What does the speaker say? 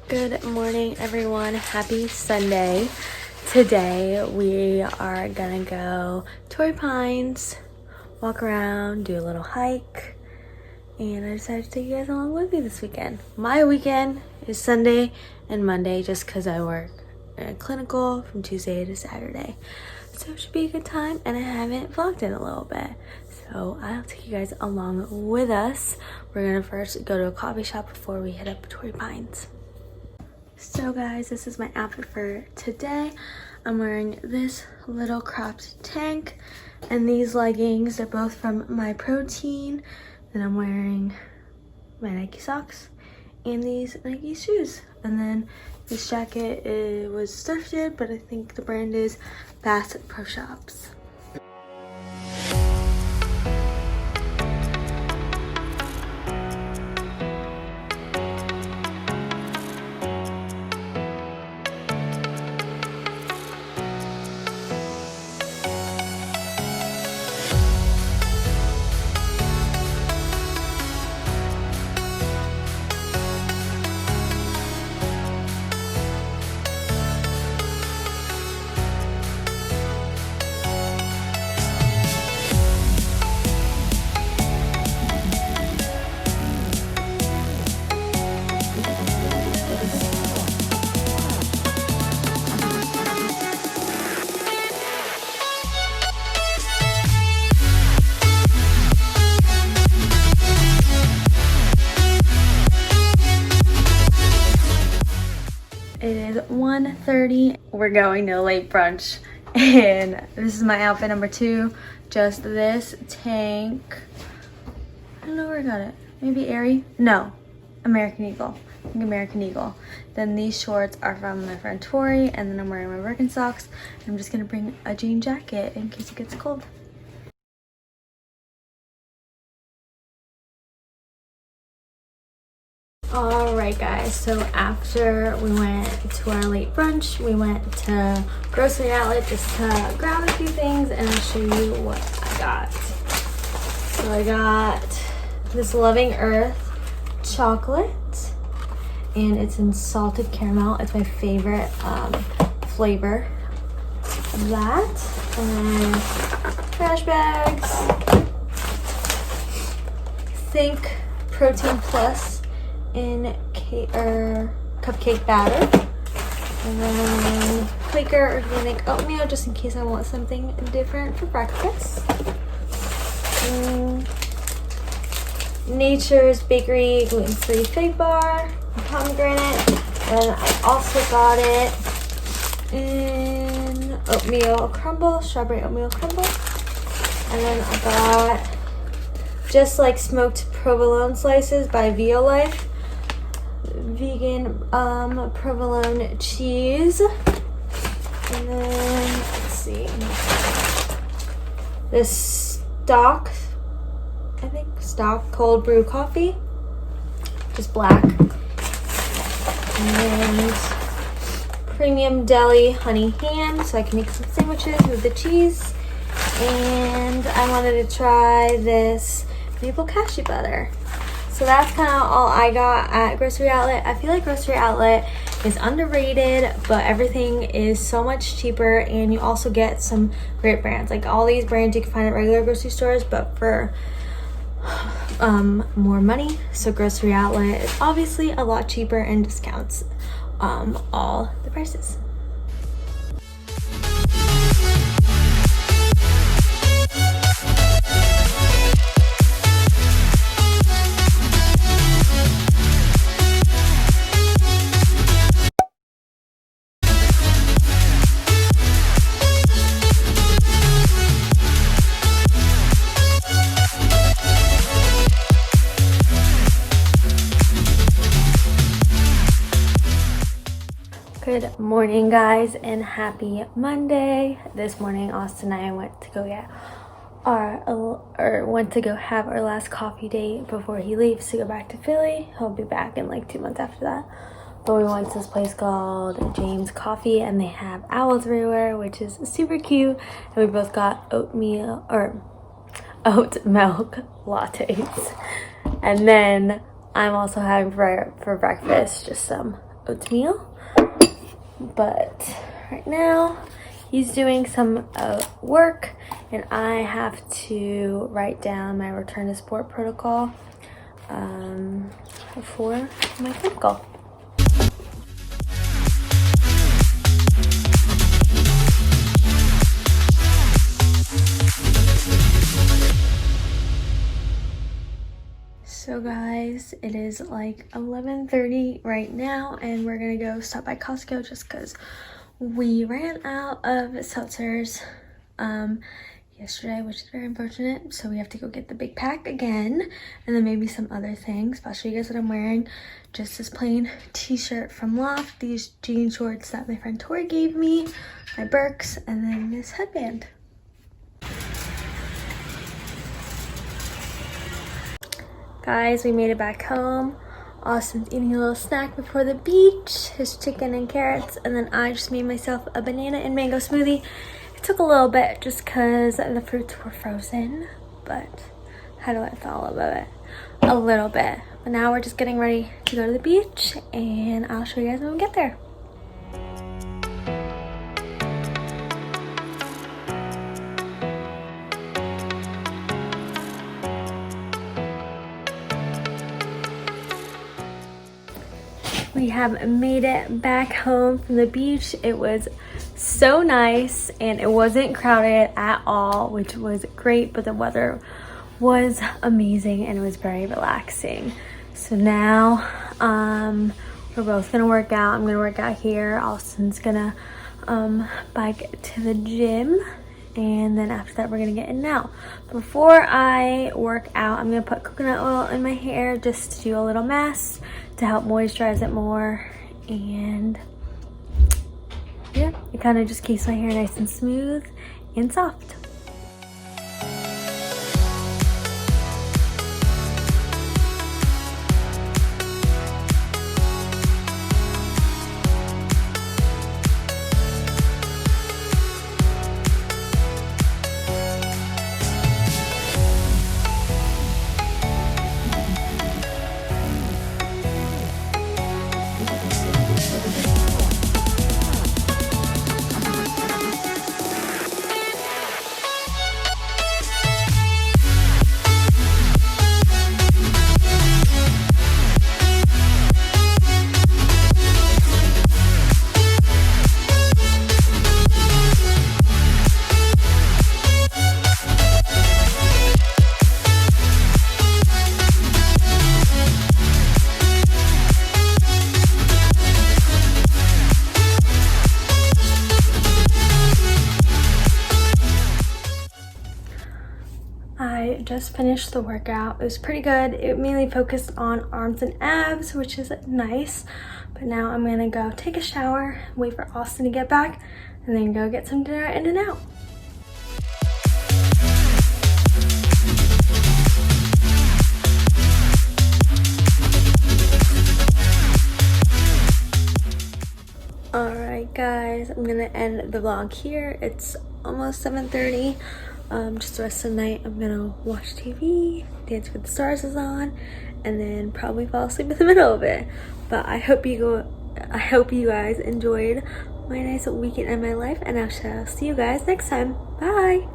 Good morning, everyone. Happy Sunday. Today we are gonna go Torrey Pines, walk around, do a little hike, and I decided to take you guys along with me this weekend. My weekend is Sunday and Monday just because I work in a clinical from Tuesday to Saturday. So it should be a good time, and I haven't vlogged in a little bit. So I'll take you guys along with us. We're gonna first go to a coffee shop before we head up to Torrey Pines. So guys, this is my outfit for today. I'm wearing this little cropped tank and these leggings. They're both from Myprotein. Then I'm wearing my Nike socks and these Nike shoes. And then this jacket, it was thrifted, but I think the brand is Bass Pro Shops. It is 1:30. We're going to a late brunch, and this is my outfit number 2. Just this tank. I don't know where I got it. Maybe Aerie? No, American Eagle. I think American Eagle. Then these shorts are from my friend Tori, and then I'm wearing my Birkenstocks. I'm just gonna bring a jean jacket in case it gets cold. Alright guys, so after we went to our late brunch, we went to Grocery Outlet just to grab a few things, and I'll show you what I got. So I got this Loving Earth chocolate, and it's in salted caramel. It's my favorite flavor of that. And then trash bags, Think Protein Plus in cupcake batter, and then Quaker organic oatmeal just in case I want something different for breakfast. Nature's Bakery gluten-free fig bar, pomegranate, and I also got it in oatmeal crumble, strawberry oatmeal crumble, and then I got just like smoked provolone slices by Violife. Vegan provolone cheese, and then let's see, this stock cold brew coffee, just black, and premium deli honey ham so I can make some sandwiches with the cheese. And I wanted to try this maple cashew butter. So that's kind of all I got at Grocery Outlet. I feel like Grocery Outlet is underrated, but everything is so much cheaper, and you also get some great brands. Like all these brands you can find at regular grocery stores, but for more money. So Grocery Outlet is obviously a lot cheaper and discounts all the prices. Good morning guys, and happy Monday. This morning Austin and I went to go have our last coffee date before he leaves to go back to Philly. He'll be back in like 2 months after that. But we went to this place called James Coffee, and they have owls everywhere, which is super cute. And we both got oat milk lattes. And then I'm also having for breakfast just some oatmeal. But right now, he's doing some work, and I have to write down my return to sport protocol for my clinical. So guys, it is like 11:30 right now, and we're gonna go stop by Costco just because we ran out of seltzers yesterday, which is very unfortunate. So we have to go get the big pack again, and then maybe some other things. But I'll show you guys what I'm wearing. Just this plain t-shirt from Loft, these jean shorts that my friend Tori gave me, my Birks, and then this headband. Guys, we made it back home. Austin's eating a little snack before the beach, his chicken and carrots, and then I just made myself a banana and mango smoothie. It took a little bit just because the fruits were frozen, but how do I feel about it? A little bit. But now we're just getting ready to go to the beach, and I'll show you guys when we get there. We have made it back home from the beach. It was so nice, and it wasn't crowded at all, which was great, but the weather was amazing and it was very relaxing. So now we're both gonna work out. I'm gonna work out here. Austin's gonna bike to the gym, and then after that we're gonna get in now. Before I work out, I'm gonna put coconut oil in my hair just to do a little mess to help moisturize it more, and yeah, it kind of just keeps my hair nice and smooth and soft. I just finished the workout. It was pretty good. It mainly focused on arms and abs, which is nice. But now I'm gonna go take a shower, wait for Austin to get back, and then go get some dinner at In-N-Out. Alright guys, I'm gonna end the vlog here. It's almost 7:30. Just the rest of the night I'm gonna watch TV, Dance with the Stars is on, and then probably fall asleep in the middle of it. But I hope you guys enjoyed my nice weekend in my life, and I shall see you guys next time. Bye!